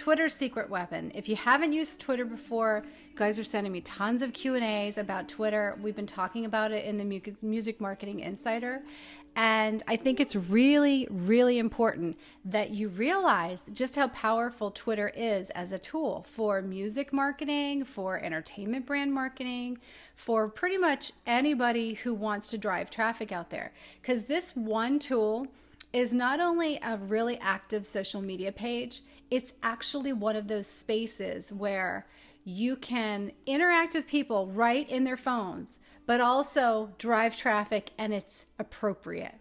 Twitter's secret weapon. If you haven't used Twitter before, you guys are sending me tons of Q&As about Twitter. We've been talking about it in the Music Marketing Insider. And I think it's really, really important that you realize just how powerful Twitter is as a tool for music marketing, for entertainment brand marketing, for pretty much anybody who wants to drive traffic out there. Because this one tool is not only a really active social media page, it's actually one of those spaces where you can interact with people right in their phones, but also drive traffic, and it's appropriate.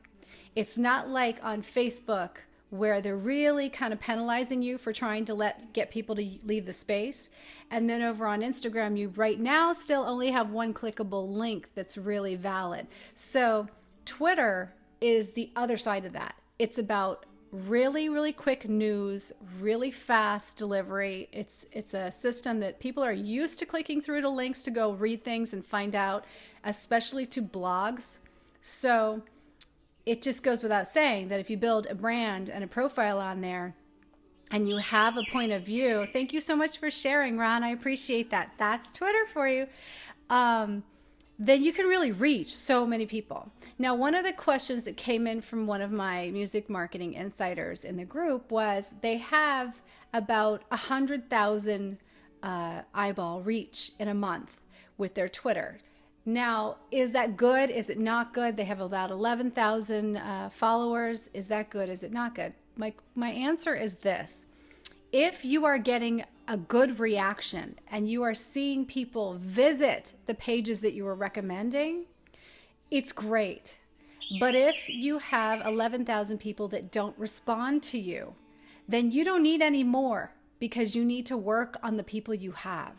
It's not like on Facebook where they're really kind of penalizing you for trying to get people to leave the space. And then over on Instagram, you right now still only have one clickable link that's really valid. So Twitter is the other side of that. It's about really, really quick news, really fast delivery. It's a system that people are used to clicking through to links to go read things and find out, especially to blogs. So it just goes without saying that if you build a brand and a profile on there and you have a point of view, thank you so much for sharing, Ron. I appreciate that. That's Twitter for you. Then you can really reach so many people. Now, one of the questions that came in from one of my music marketing insiders in the group was they have about 100,000 eyeball reach in a month with their Twitter. Now, is that good? Is it not good? They have about 11,000 followers. Is that good? Is it not good? My answer is this. If you are getting a good reaction and you are seeing people visit the pages that you are recommending, it's great. But if you have 11,000 people that don't respond to you, then you don't need any more because you need to work on the people you have.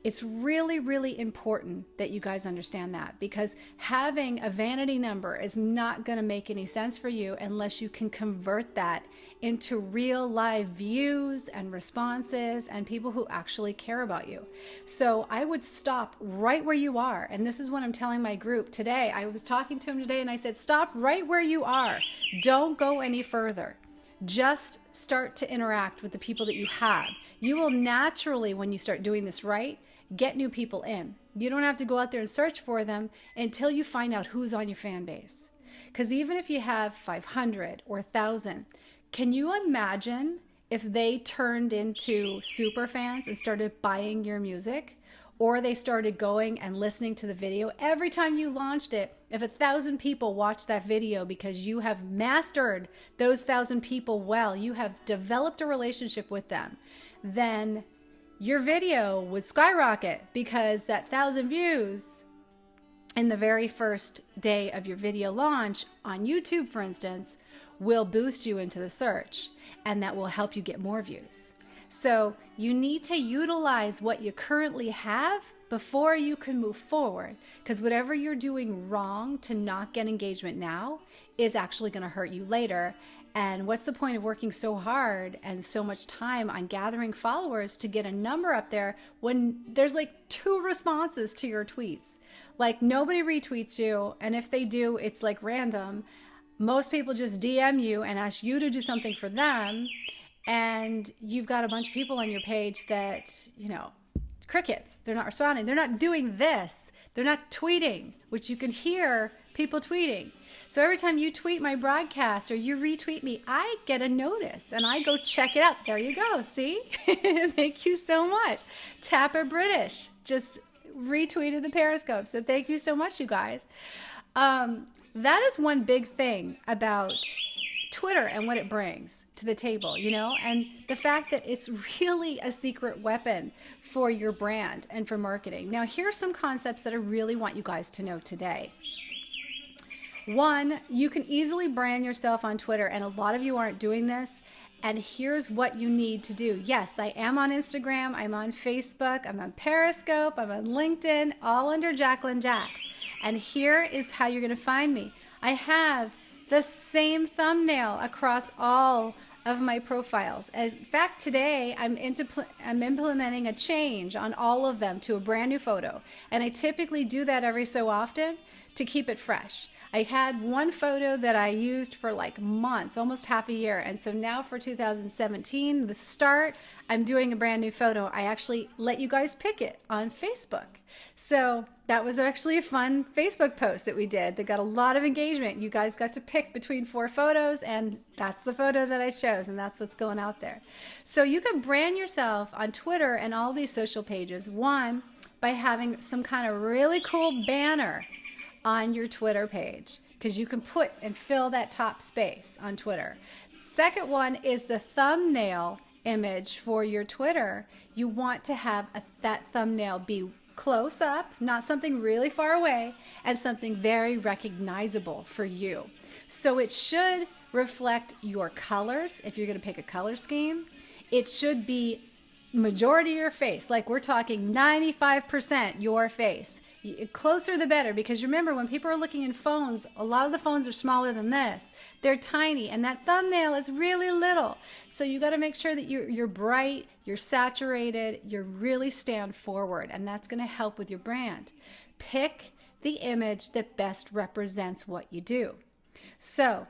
It's really, really important that you guys understand that, because having a vanity number is not going to make any sense for you unless you can convert that into real live views and responses and people who actually care about you. So I would stop right where you are. And this is what I'm telling my group today. I was talking to him today and I said, stop right where you are. Don't go any further. Just start to interact with the people that you have. You will naturally, when you start doing this right, get new people in. You don't have to go out there and search for them until you find out who's on your fan base. Because even if you have 500 or 1,000, can you imagine if they turned into super fans and started buying your music? Or they started going and listening to the video every time you launched it? If 1,000 people watch that video because you have mastered those 1,000 people well, you have developed a relationship with them, then your video would skyrocket, because that 1,000 views in the very first day of your video launch on YouTube, for instance, will boost you into the search, and that will help you get more views. So you need to utilize what you currently have before you can move forward, because whatever you're doing wrong to not get engagement now is actually going to hurt you later. And what's the point of working so hard and so much time on gathering followers to get a number up there when there's like 2 responses to your tweets? Like, nobody retweets you, and if they do, it's like random. Most people just DM you and ask you to do something for them, and you've got a bunch of people on your page that, crickets. They're not responding. They're not doing this. They're not tweeting, which you can hear people tweeting. So every time you tweet my broadcast or you retweet me, I get a notice and I go check it out. There you go. See? Thank you so much. Tapper British just retweeted the Periscope. So thank you so much, you guys. That is one big thing about Twitter and what it brings to the table, and the fact that it's really a secret weapon for your brand and for marketing. Now, here's some concepts that I really want you guys to know today. One, you can easily brand yourself on Twitter, and a lot of you aren't doing this. And here's what you need to do. Yes, I am on Instagram, I'm on Facebook, I'm on Periscope, I'm on LinkedIn, all under Jacqueline Jax. And here is how you're going to find me. I have the same thumbnail across all of my profiles. In fact, today I'm implementing a change on all of them to a brand new photo. And I typically do that every so often to keep it fresh. I had one photo that I used for like months, almost half a year. And so now for 2017, the start, I'm doing a brand new photo. I actually let you guys pick it on Facebook. So that was actually a fun Facebook post that we did that got a lot of engagement. You guys got to pick between 4 photos, and that's the photo that I chose, and that's what's going out there. So you can brand yourself on Twitter and all these social pages. One, by having some kind of really cool banner on your Twitter page, because you can put and fill that top space on Twitter. Second one is the thumbnail image for your Twitter. You want to have that thumbnail be close up, not something really far away, and something very recognizable for you. So it should reflect your colors. If you're going to pick a color scheme, it should be majority of your face. Like we're talking 95% your face. Closer the better, because remember, when people are looking in phones, a lot of the phones are smaller than this. They're tiny, and that thumbnail is really little. So you got to make sure that you're bright, you're saturated, you really stand forward, and that's going to help with your brand. Pick the image that best represents what you do. So,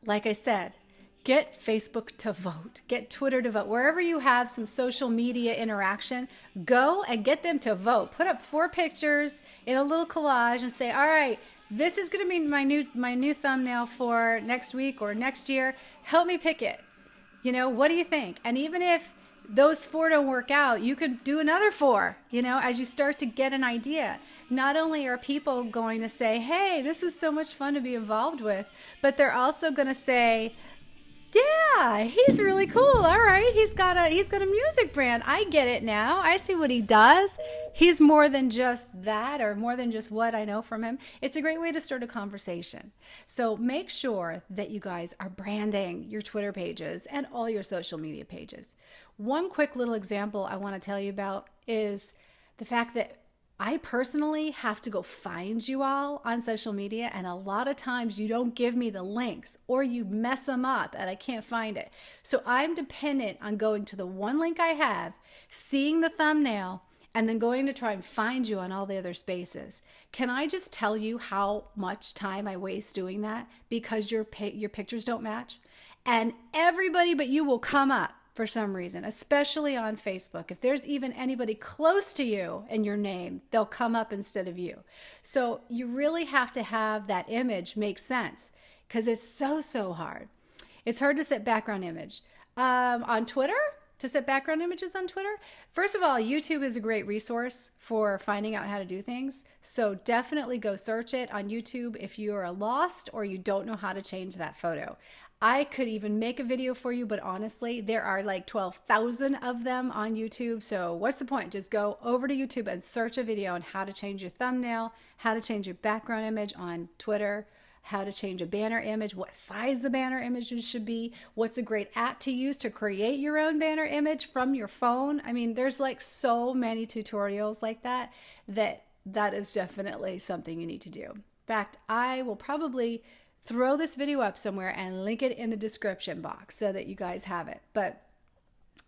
like I said, get Facebook to vote, get Twitter to vote. Wherever you have some social media interaction, go and get them to vote. Put up 4 pictures in a little collage and say, all right, this is going to be my new thumbnail for next week or next year. Help me pick it. You know, what do you think? And even if those 4 don't work out, you could do another 4, you know, as you start to get an idea. Not only are people going to say, hey, this is so much fun to be involved with, but they're also going to say, yeah, he's really cool. All right, he's got a music brand. I get it now. I see what he does. He's more than just that, or more than just what I know from him. It's a great way to start a conversation. So make sure that you guys are branding your Twitter pages and all your social media pages. One quick little example I want to tell you about is the fact that I personally have to go find you all on social media, and a lot of times you don't give me the links, or you mess them up and I can't find it. So I'm dependent on going to the one link I have, seeing the thumbnail, and then going to try and find you on all the other spaces. Can I just tell you how much time I waste doing that because your pictures don't match? And everybody but you will come up for some reason, especially on Facebook. If there's even anybody close to you and your name, they'll come up instead of you. So you really have to have that image make sense, because it's so hard. It's hard to set background image. On Twitter, to set background images on Twitter, first of all, YouTube is a great resource for finding out how to do things. So definitely go search it on YouTube if you are lost or you don't know how to change that photo. I could even make a video for you, but honestly, there are like 12,000 of them on YouTube. So what's the point? Just go over to YouTube and search a video on how to change your thumbnail, how to change your background image on Twitter, how to change a banner image, what size the banner images should be, what's a great app to use to create your own banner image from your phone. I mean, there's like so many tutorials like that is definitely something you need to do. In fact, I will probably throw this video up somewhere and link it in the description box so that you guys have it. But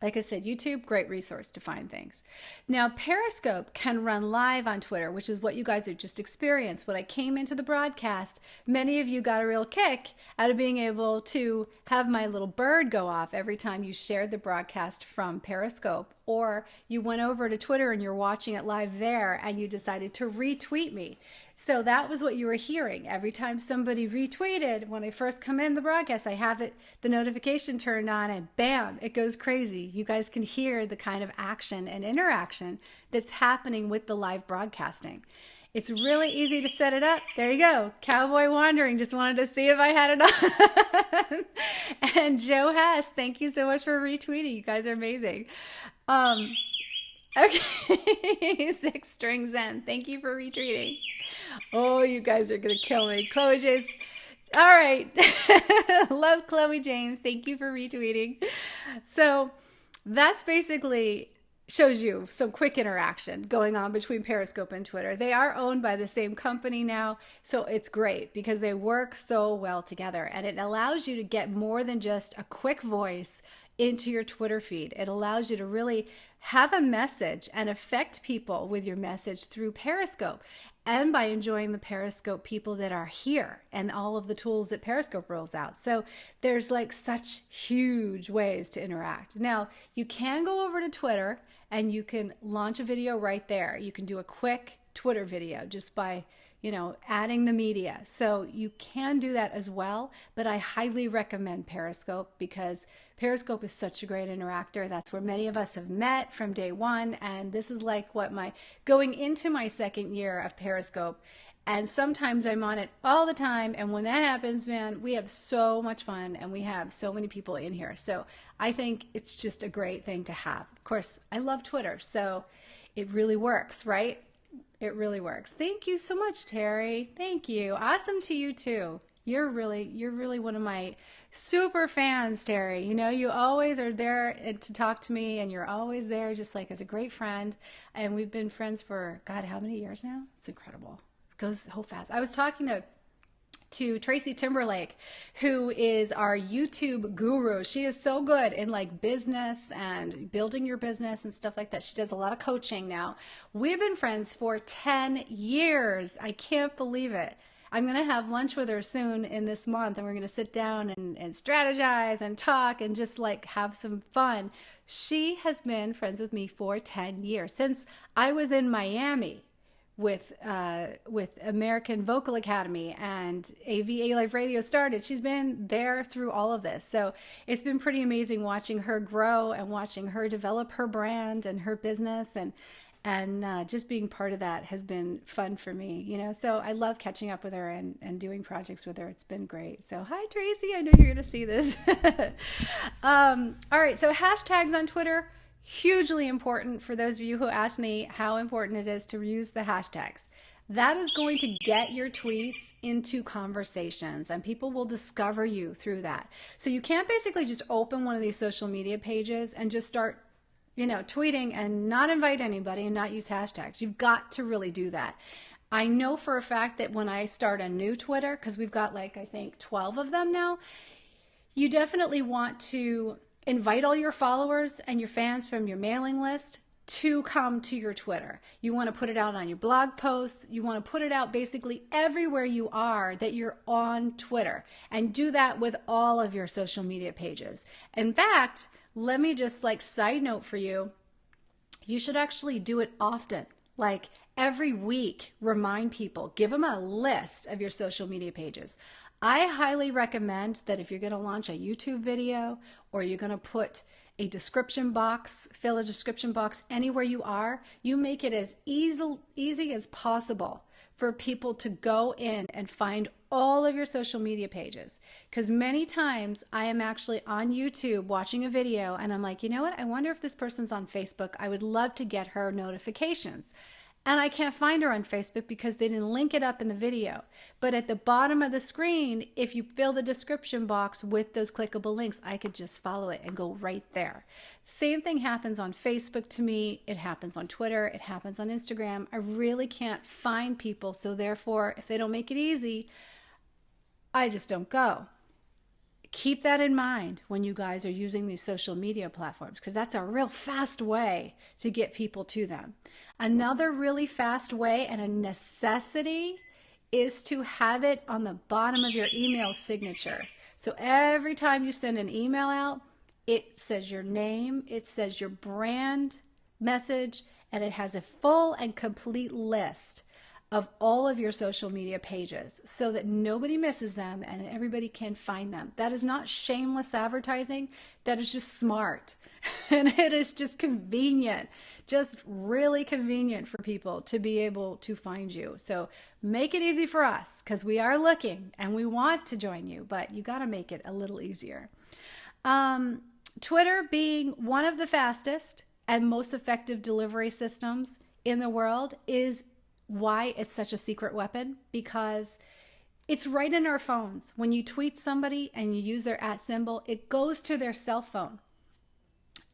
like I said, YouTube, great resource to find things. Now, Periscope can run live on Twitter, which is what you guys have just experienced. When I came into the broadcast, many of you got a real kick out of being able to have my little bird go off every time you shared the broadcast from Periscope, or you went over to Twitter and you're watching it live there and you decided to retweet me. So that was what you were hearing. Every time somebody retweeted, when I first come in the broadcast, I have the notification turned on, and bam, it goes crazy. You guys can hear the kind of action and interaction that's happening with the live broadcasting. It's really easy to set it up. There you go. Cowboy Wandering just wanted to see if I had it on. And Joe Hess, thank you so much for retweeting. You guys are amazing. Okay, 6 String Zen, thank you for retweeting. Oh, you guys are gonna kill me. Chloe James, all right. Love Chloe James, thank you for retweeting. So that's basically shows you some quick interaction going on between Periscope and Twitter. They are owned by the same company now, so it's great because they work so well together, and it allows you to get more than just a quick voice into your Twitter feed. It allows you to really have a message and affect people with your message through Periscope, and by enjoying the Periscope people that are here and all of the tools that Periscope rolls out. So there's like such huge ways to interact. Now, you can go over to Twitter and you can launch a video right there. You can do a quick Twitter video just by, adding the media. So you can do that as well, but I highly recommend Periscope because Periscope is such a great interactor. That's where many of us have met from day one. And this is like going into my second year of Periscope. And sometimes I'm on it all the time. And when that happens, man, we have so much fun and we have so many people in here. So I think it's just a great thing to have. Of course, I love Twitter, so it really works, right? It really works. Thank you so much, Terry. Thank you. Awesome to you too. You're really one of my super fans, Terry. You always are there to talk to me, and you're always there just like as a great friend. And we've been friends for, God, how many years now? It's incredible. It goes so fast. I was talking to Tracy Timberlake, who is our YouTube guru. She is so good in like business and building your business and stuff like that. She does a lot of coaching now. We've been friends for 10 years. I can't believe it. I'm going to have lunch with her soon in this month, and we're going to sit down and strategize and talk and just like have some fun. She has been friends with me for 10 years, since I was in Miami with American Vocal Academy and AVA Live Radio started. She's been there through all of this. So it's been pretty amazing watching her grow and watching her develop her brand and her business, and just being part of that has been fun for me, so I love catching up with her and doing projects with her. It's been great. So hi, Tracy. I know you're going to see this. All right. So hashtags on Twitter, hugely important for those of you who asked me how important it is to use the hashtags. That is going to get your tweets into conversations, and people will discover you through that. So you can't basically just open one of these social media pages and just start tweeting and not invite anybody and not use hashtags. You've got to really do that. I know for a fact that when I start a new Twitter, because we've got I think 12 of them now, you definitely want to invite all your followers and your fans from your mailing list to come to your Twitter. You want to put it out on your blog posts. You want to put it out basically everywhere you are that you're on Twitter, and do that with all of your social media pages. In fact, let me just side note for you, you should actually do it often. Every week, remind people, give them a list of your social media pages. I highly recommend that if you're going to launch a YouTube video, or you're going to put a description box, fill a description box anywhere you are, you make it as easy as possible for people to go in and find all of your social media pages. Because many times I am actually on YouTube watching a video and I'm like, you know what? I wonder if this person's on Facebook. I would love to get her notifications. And I can't find her on Facebook because they didn't link it up in the video. But at the bottom of the screen, if you fill the description box with those clickable links, I could just follow it and go right there. Same thing happens on Facebook to me. It happens on Twitter. It happens on Instagram. I really can't find people. So therefore, if they don't make it easy, I just don't go. Keep that in mind when you guys are using these social media platforms, because that's a real fast way to get people to them. Another really fast way and a necessity is to have it on the bottom of your email signature. So every time you send an email out, it says your name, it says your brand message, and it has a full and complete list of all of your social media pages so that nobody misses them and everybody can find them. That is not shameless advertising. That is just smart. And it is just convenient, just really convenient for people to be able to find you. So make it easy for us, because we are looking and we want to join you, but you got to make it a little easier. Twitter being one of the fastest and most effective delivery systems in the world is why it's such a secret weapon, because it's right in our phones. When you tweet somebody and you use their @ symbol, it goes to their cell phone.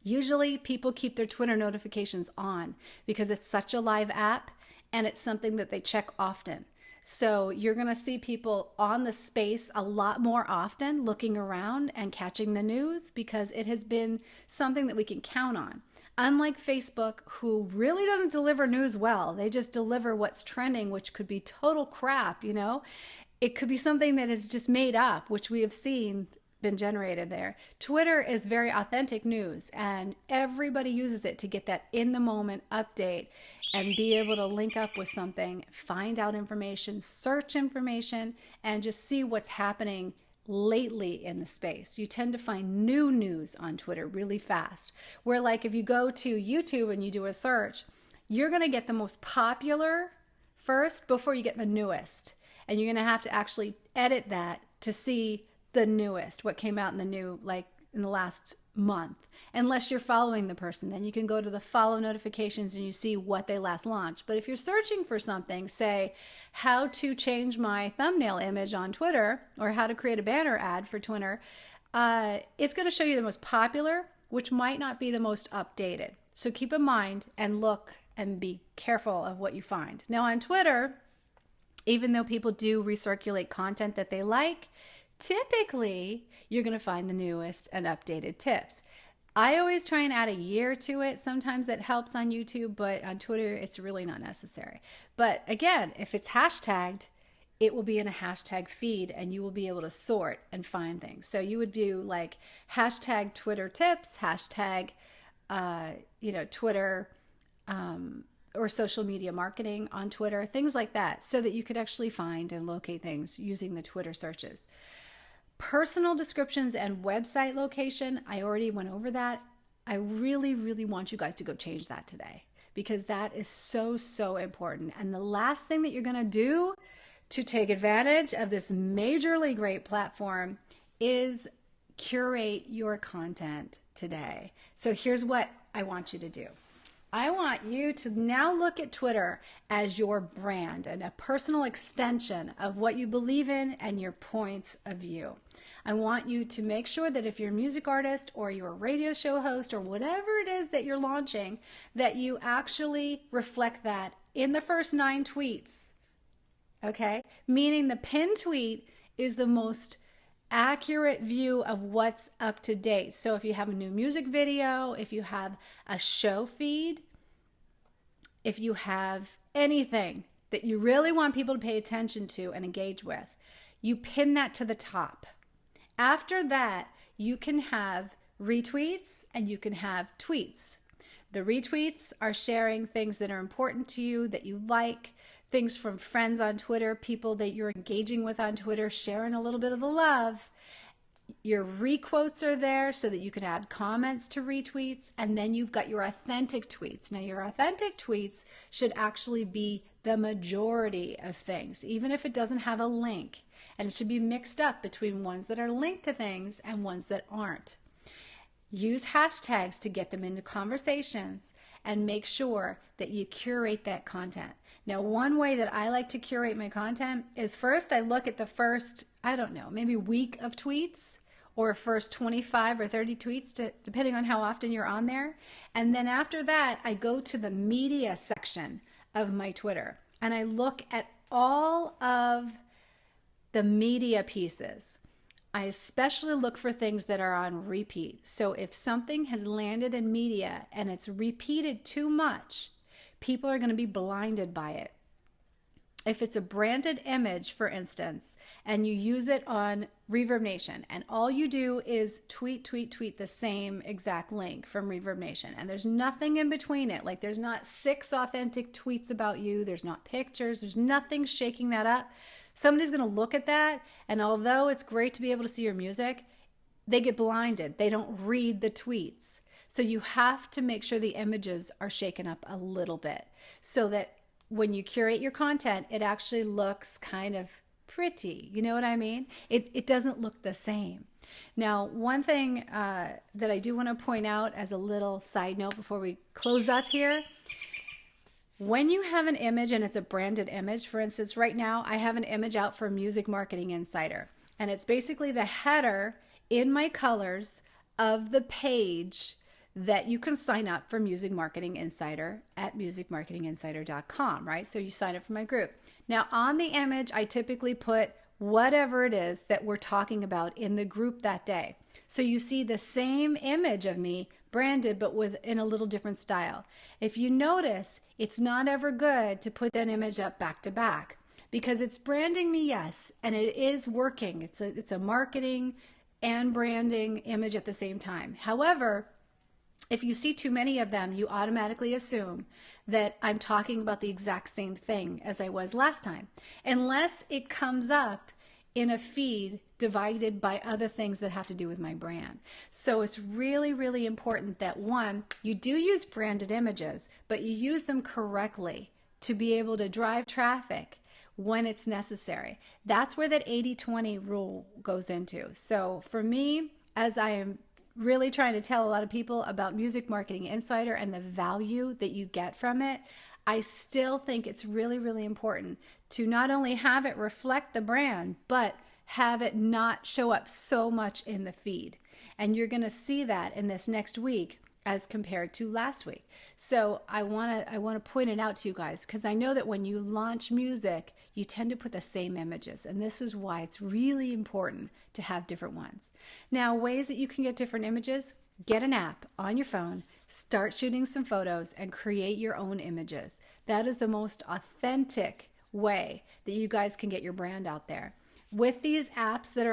Usually people keep their Twitter notifications on because it's such a live app and it's something that they check often. So you're going to see people on the space a lot more often, looking around and catching the news, because it has been something that we can count on. Unlike Facebook, who really doesn't deliver news well, they just deliver what's trending, which could be total crap, you know? It could be something that is just made up, which we have seen been generated there. Twitter is very authentic news, and everybody uses it to get that in the moment update and be able to link up with something, find out information, search information, and just see what's happening lately in the space. You tend to find new news on Twitter really fast. Where, like, if you go to YouTube and you do a search, you're going to get the most popular first before you get the newest. And you're going to have to actually edit that to see the newest, what came out in the new, like in the last month. Unless you're following the person, then you can go to the follow notifications and you see what they last launched. But if you're searching for something, say how to change my thumbnail image on Twitter, or how to create a banner ad for Twitter, it's going to show you the most popular, which might not be the most updated. So keep in mind and look and be careful of what you find. Now on Twitter, even though people do recirculate content that they like, typically you're going to find the newest and updated tips. I always try and add a year to it. Sometimes that helps on YouTube, but on Twitter, it's really not necessary. But again, if it's hashtagged, it will be in a hashtag feed and you will be able to sort and find things. So you would do like hashtag Twitter tips, hashtag, Twitter, or social media marketing on Twitter, things like that, so that you could actually find and locate things using the Twitter searches. Personal descriptions and website location, I already went over that. I really, really want you guys to go change that today, because that is so, so important. And the last thing that you're going to do to take advantage of this majorly great platform is curate your content today. So here's what I want you to do. I want you to now look at Twitter as your brand and a personal extension of what you believe in and your points of view. I want you to make sure that if you're a music artist or you're a radio show host or whatever it is that you're launching, that you actually reflect that in the first 9 tweets. Okay? Meaning the pinned tweet is the most accurate view of what's up to date. So if you have a new music video, if you have a show feed, if you have anything that you really want people to pay attention to and engage with, you pin that to the top. After that, you can have retweets and you can have tweets. The retweets are sharing things that are important to you, that you like, things from friends on Twitter, people that you're engaging with on Twitter, sharing a little bit of the love. Your requotes are there so that you can add comments to retweets, and then you've got your authentic tweets. Now, your authentic tweets should actually be the majority of things, even if it doesn't have a link, and it should be mixed up between ones that are linked to things and ones that aren't. Use hashtags to get them into conversations and make sure that you curate that content. Now, one way that I like to curate my content is first I look at the first, maybe week of tweets, or first 25 or 30 tweets, depending on how often you're on there. And then after that, I go to the media section of my Twitter and I look at all of the media pieces. I especially look for things that are on repeat. So if something has landed in media and it's repeated too much, people are going to be blinded by it. If it's a branded image, for instance, and you use it on Reverb Nation, and all you do is tweet the same exact link from Reverb Nation, and there's nothing in between it, like there's not 6 authentic tweets about you, there's not pictures, there's nothing shaking that up, somebody's going to look at that, and although it's great to be able to see your music, they get blinded. They don't read the tweets. So you have to make sure the images are shaken up a little bit so that when you curate your content, it actually looks kind of pretty. You know what I mean? It doesn't look the same. Now, one thing that I do want to point out as a little side note before we close up here, when you have an image and it's a branded image, for instance, right now I have an image out for Music Marketing Insider, and it's basically the header in my colors of the page that you can sign up for Music Marketing Insider at musicmarketinginsider.com, right? So you sign up for my group. Now, on the image, I typically put whatever it is that we're talking about in the group that day. So you see the same image of me branded, but with in a little different style. If you notice, it's not ever good to put that image up back to back because it's branding me, yes, and it is working. It's a marketing and branding image at the same time. However, if you see too many of them, you automatically assume that I'm talking about the exact same thing as I was last time, unless it comes up in a feed divided by other things that have to do with my brand. So it's really, really important that one, you do use branded images, but you use them correctly to be able to drive traffic when it's necessary. That's where that 80-20 rule goes into. So for me, as I am really trying to tell a lot of people about Music Marketing Insider and the value that you get from it, I still think it's really, really important to not only have it reflect the brand, but have it not show up so much in the feed. And you're going to see that in this next week as compared to last week. So I want to point it out to you guys because I know that when you launch music, you tend to put the same images, and this is why it's really important to have different ones. Now, ways that you can get different images: get an app on your phone, start shooting some photos, and create your own images. That is the most authentic way that you guys can get your brand out there. With these apps that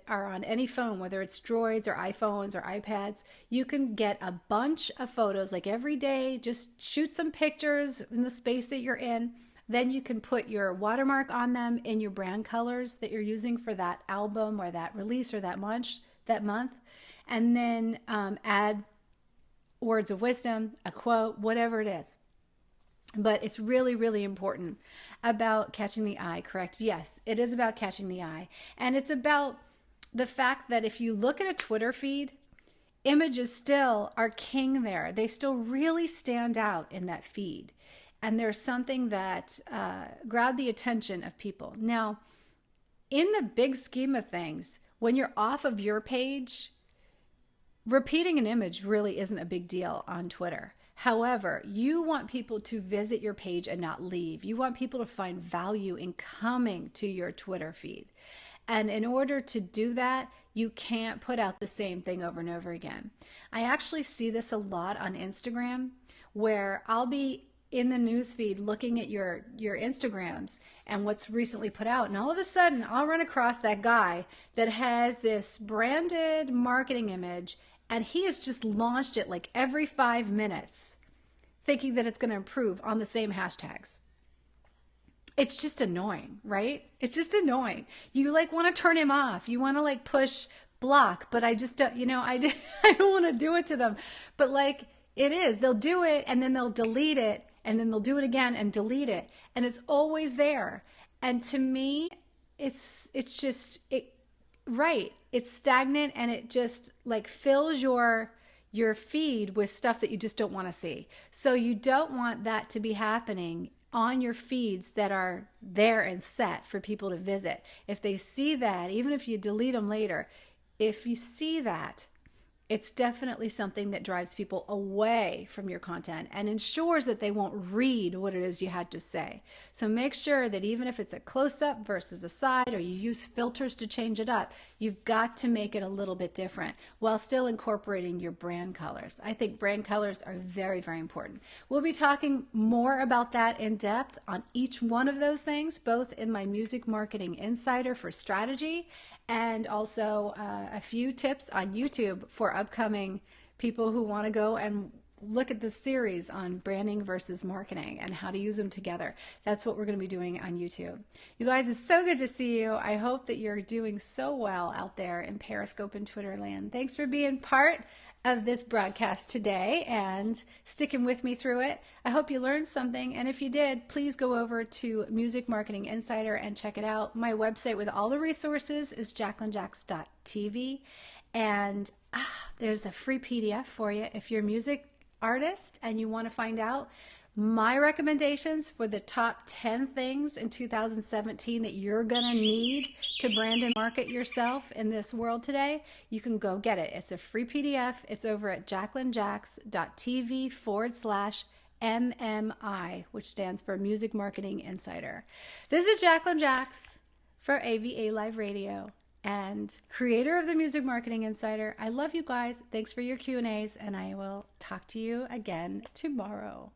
are on any phone, whether it's Droids or iPhones or iPads, you can get a bunch of photos like every day. Just shoot some pictures in the space that you're in. Then you can put your watermark on them in your brand colors that you're using for that album or that release or that month, and then add words of wisdom, a quote, whatever it is. But it's really, really important about catching the eye, correct? Yes, it is about catching the eye. And it's about the fact that if you look at a Twitter feed, images still are king there. They still really stand out in that feed. And there's something that grabbed the attention of people. Now, in the big scheme of things, when you're off of your page, repeating an image really isn't a big deal on Twitter. However, you want people to visit your page and not leave. You want people to find value in coming to your Twitter feed. And in order to do that, you can't put out the same thing over and over again. I actually see this a lot on Instagram, where I'll be in the newsfeed looking at your Instagrams and what's recently put out, and all of a sudden I'll run across that guy that has this branded marketing image, and he has just launched it like every 5 minutes, thinking that it's going to improve on the same hashtags. It's just annoying, right? It's just annoying. You like want to turn him off. You want to like push block, but I just don't, I don't want to do it to them. But like it is, they'll do it and then they'll delete it and then they'll do it again and delete it. And it's always there. And to me, it's just, right. It's stagnant and it just like fills your feed with stuff that you just don't want to see. So you don't want that to be happening on your feeds that are there and set for people to visit. If they see that, even if you delete them later, if you see that, it's definitely something that drives people away from your content and ensures that they won't read what it is you had to say. So make sure that even if it's a close-up versus a side, or you use filters to change it up, you've got to make it a little bit different while still incorporating your brand colors. I think brand colors are very, very important. We'll be talking more about that in depth on each one of those things, both in my Music Marketing Insider for strategy and also a few tips on YouTube for upcoming people who want to go and look at the series on branding versus marketing and how to use them together. That's what we're going to be doing on YouTube. You guys, it's so good to see you. I hope that you're doing so well out there in Periscope and Twitter land. Thanks for being part of this broadcast today and sticking with me through it. I hope you learned something, and if you did, please go over to Music Marketing Insider and check it out. My website with all the resources is jacquelinejax.tv, and there's a free PDF for you if you're a music artist and you want to find out my recommendations for the top 10 things in 2017 that you're going to need to brand and market yourself in this world today. You can go get it. It's a free PDF. It's over at jacquelinejax.tv/ MMI, which stands for Music Marketing Insider. This is Jacqueline Jax for AVA Live Radio and creator of the Music Marketing Insider. I love you guys. Thanks for your Q&As, and I will talk to you again tomorrow.